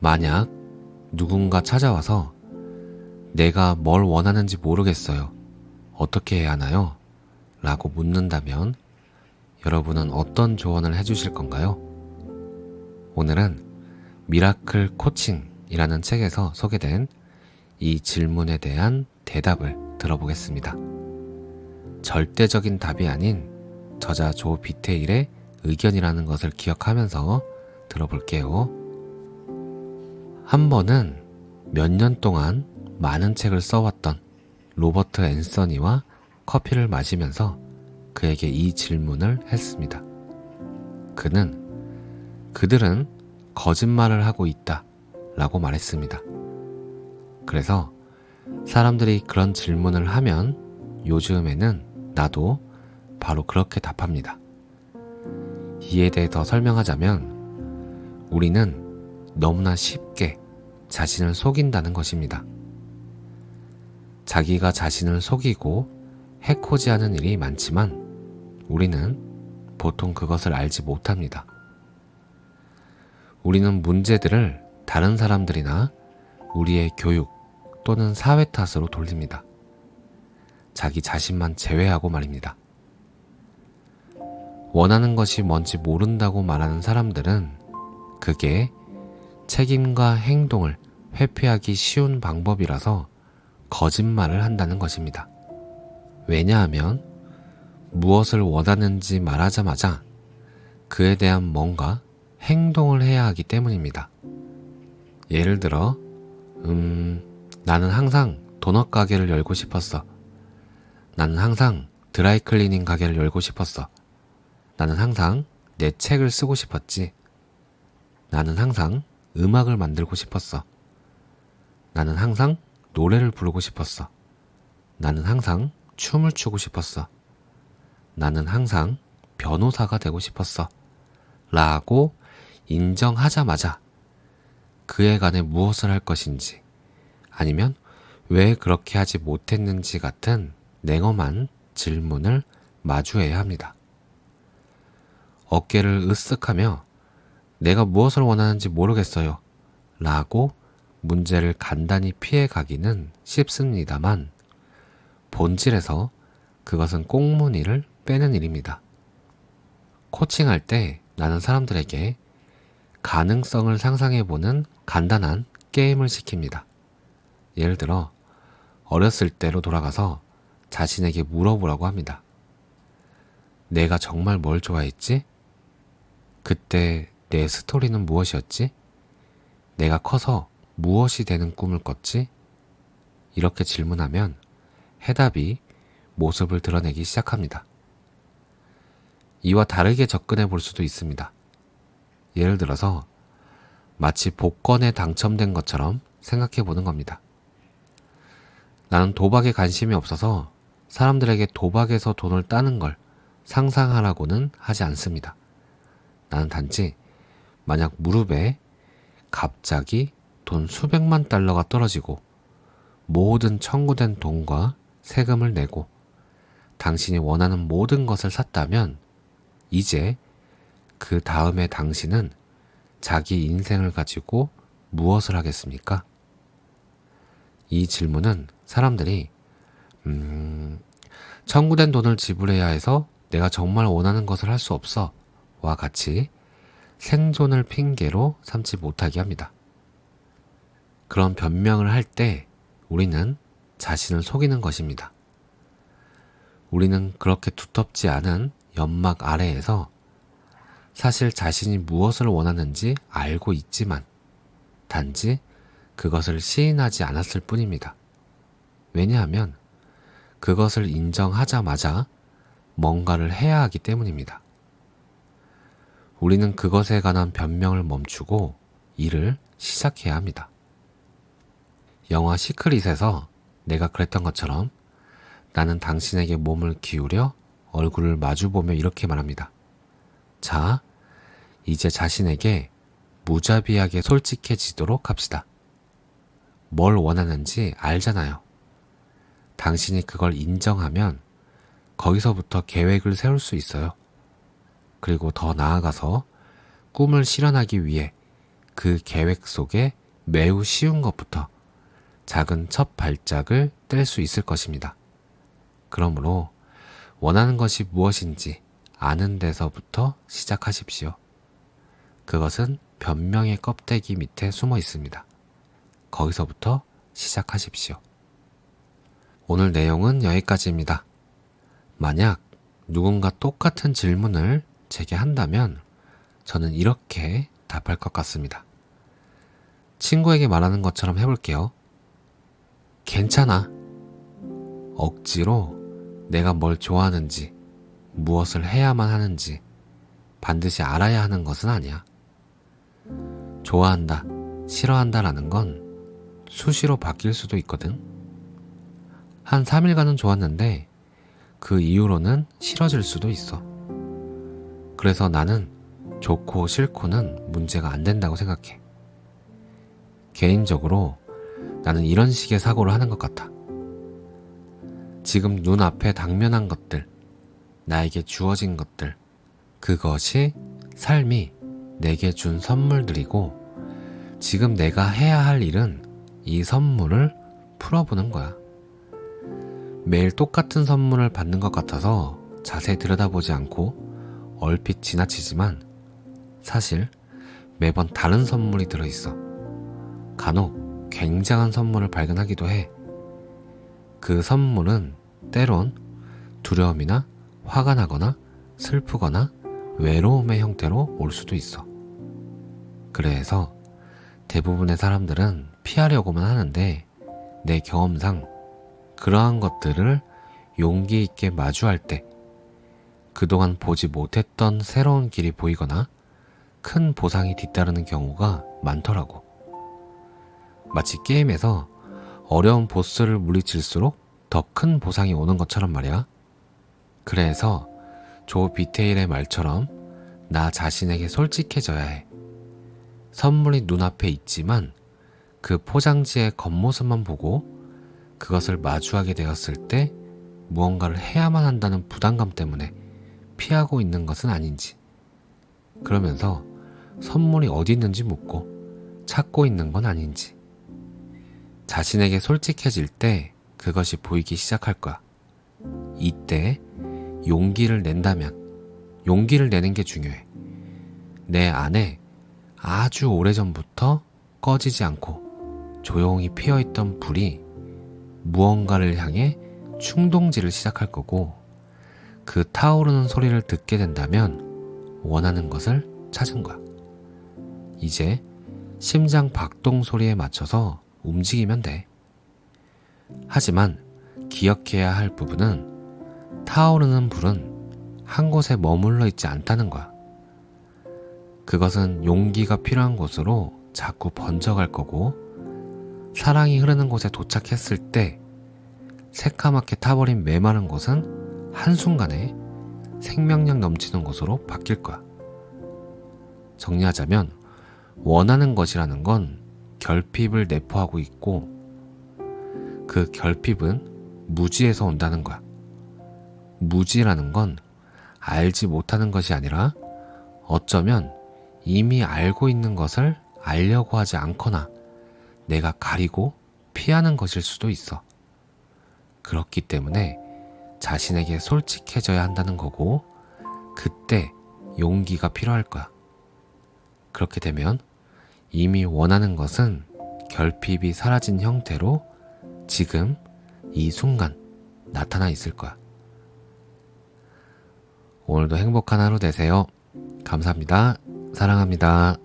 만약 누군가 찾아와서 내가 뭘 원하는지 모르겠어요. 어떻게 해야 하나요? 라고 묻는다면 여러분은 어떤 조언을 해주실 건가요? 오늘은 미라클 코칭이라는 책에서 소개된 이 질문에 대한 대답을 들어보겠습니다. 절대적인 답이 아닌 저자 조 비테일의 의견이라는 것을 기억하면서 들어볼게요. 한 번은 몇 년 동안 많은 책을 써왔던 로버트 앤서니와 커피를 마시면서 그에게 이 질문을 했습니다. 그들은 거짓말을 하고 있다 라고 말했습니다. 그래서 사람들이 그런 질문을 하면 요즘에는 나도 바로 그렇게 답합니다. 이에 대해 더 설명하자면 우리는 너무나 쉽게 자신을 속인다는 것입니다. 자기가 자신을 속이고 해코지하는 일이 많지만 우리는 보통 그것을 알지 못합니다. 우리는 문제들을 다른 사람들이나 우리의 교육 또는 사회 탓으로 돌립니다. 자기 자신만 제외하고 말입니다. 원하는 것이 뭔지 모른다고 말하는 사람들은 그게 책임과 행동을 회피하기 쉬운 방법이라서 거짓말을 한다는 것입니다. 왜냐하면 무엇을 원하는지 말하자마자 그에 대한 뭔가 행동을 해야 하기 때문입니다. 예를 들어 나는 항상 도넛 가게를 열고 싶었어. 나는 항상 드라이클리닝 가게를 열고 싶었어. 나는 항상 내 책을 쓰고 싶었지. 나는 항상 음악을 만들고 싶었어. 나는 항상 노래를 부르고 싶었어. 나는 항상 춤을 추고 싶었어. 나는 항상 변호사가 되고 싶었어. 라고 인정하자마자 그에 관해 무엇을 할 것인지 아니면 왜 그렇게 하지 못했는지 같은 냉엄한 질문을 마주해야 합니다. 어깨를 으쓱하며 내가 무엇을 원하는지 모르겠어요 라고 문제를 간단히 피해가기는 쉽습니다만 본질에서 그것은 꽁무니를 빼는 일입니다. 코칭할 때 나는 사람들에게 가능성을 상상해보는 간단한 게임을 시킵니다. 예를 들어 어렸을 때로 돌아가서 자신에게 물어보라고 합니다. 내가 정말 뭘 좋아했지? 그때 내 스토리는 무엇이었지? 내가 커서 무엇이 되는 꿈을 꿨지? 이렇게 질문하면 해답이 모습을 드러내기 시작합니다. 이와 다르게 접근해 볼 수도 있습니다. 예를 들어서 마치 복권에 당첨된 것처럼 생각해 보는 겁니다. 나는 도박에 관심이 없어서 사람들에게 도박에서 돈을 따는 걸 상상하라고는 하지 않습니다. 나는 단지 만약 무릎에 갑자기 돈 수백만 달러가 떨어지고 모든 청구된 돈과 세금을 내고 당신이 원하는 모든 것을 샀다면 이제 그 다음에 당신은 자기 인생을 가지고 무엇을 하겠습니까? 이 질문은 사람들이 청구된 돈을 지불해야 해서 내가 정말 원하는 것을 할 수 없어 와 같이 생존을 핑계로 삼지 못하게 합니다. 그런 변명을 할 때 우리는 자신을 속이는 것입니다. 우리는 그렇게 두텁지 않은 연막 아래에서 사실 자신이 무엇을 원하는지 알고 있지만 단지 그것을 시인하지 않았을 뿐입니다. 왜냐하면 그것을 인정하자마자 뭔가를 해야 하기 때문입니다. 우리는 그것에 관한 변명을 멈추고 일을 시작해야 합니다. 영화 시크릿에서 내가 그랬던 것처럼 나는 당신에게 몸을 기울여 얼굴을 마주보며 이렇게 말합니다. 자, 이제 자신에게 무자비하게 솔직해지도록 합시다. 뭘 원하는지 알잖아요. 당신이 그걸 인정하면 거기서부터 계획을 세울 수 있어요. 그리고 더 나아가서 꿈을 실현하기 위해 그 계획 속에 매우 쉬운 것부터 작은 첫 발짝을 뗄 수 있을 것입니다. 그러므로 원하는 것이 무엇인지 아는 데서부터 시작하십시오. 그것은 변명의 껍데기 밑에 숨어 있습니다. 거기서부터 시작하십시오. 오늘 내용은 여기까지입니다. 만약 누군가 똑같은 질문을 제게 한다면 저는 이렇게 답할 것 같습니다. 친구에게 말하는 것처럼 해볼게요. 괜찮아. 억지로 내가 뭘 좋아하는지, 무엇을 해야만 하는지 반드시 알아야 하는 것은 아니야. 좋아한다, 싫어한다라는 건 수시로 바뀔 수도 있거든. 한 3일간은 좋았는데 그 이후로는 싫어질 수도 있어. 그래서 나는 좋고 싫고는 문제가 안 된다고 생각해. 개인적으로 나는 이런 식의 사고를 하는 것 같아. 지금 눈앞에 당면한 것들, 나에게 주어진 것들, 그것이 삶이 내게 준 선물들이고 지금 내가 해야 할 일은 이 선물을 풀어보는 거야. 매일 똑같은 선물을 받는 것 같아서 자세히 들여다보지 않고 얼핏 지나치지만 사실 매번 다른 선물이 들어있어. 간혹 굉장한 선물을 발견하기도 해. 그 선물은 때론 두려움이나 화가 나거나 슬프거나 외로움의 형태로 올 수도 있어. 그래서 대부분의 사람들은 피하려고만 하는데 내 경험상 그러한 것들을 용기 있게 마주할 때 그동안 보지 못했던 새로운 길이 보이거나 큰 보상이 뒤따르는 경우가 많더라고. 마치 게임에서 어려운 보스를 물리칠수록 더 큰 보상이 오는 것처럼 말이야. 그래서 조 비테일의 말처럼 나 자신에게 솔직해져야 해. 선물이 눈앞에 있지만 그 포장지의 겉모습만 보고 그것을 마주하게 되었을 때 무언가를 해야만 한다는 부담감 때문에 피하고 있는 것은 아닌지, 그러면서 선물이 어디 있는지 묻고 찾고 있는 건 아닌지, 자신에게 솔직해질 때 그것이 보이기 시작할 거야. 이때 용기를 낸다면, 용기를 내는 게 중요해. 내 안에 아주 오래전부터 꺼지지 않고 조용히 피어있던 불이 무언가를 향해 충동질을 시작할 거고, 그 타오르는 소리를 듣게 된다면 원하는 것을 찾은 거야. 이제 심장 박동 소리에 맞춰서 움직이면 돼. 하지만 기억해야 할 부분은 타오르는 불은 한 곳에 머물러 있지 않다는 거야. 그것은 용기가 필요한 곳으로 자꾸 번져갈 거고, 사랑이 흐르는 곳에 도착했을 때 새카맣게 타버린 메마른 곳은 한순간에 생명력 넘치는 곳으로 바뀔 거야. 정리하자면 원하는 것이라는 건 결핍을 내포하고 있고, 그 결핍은 무지에서 온다는 거야. 무지라는 건 알지 못하는 것이 아니라 어쩌면 이미 알고 있는 것을 알려고 하지 않거나 내가 가리고 피하는 것일 수도 있어. 그렇기 때문에 자신에게 솔직해져야 한다는 거고, 그때 용기가 필요할 거야. 그렇게 되면 이미 원하는 것은 결핍이 사라진 형태로 지금 이 순간 나타나 있을 거야. 오늘도 행복한 하루 되세요. 감사합니다. 사랑합니다.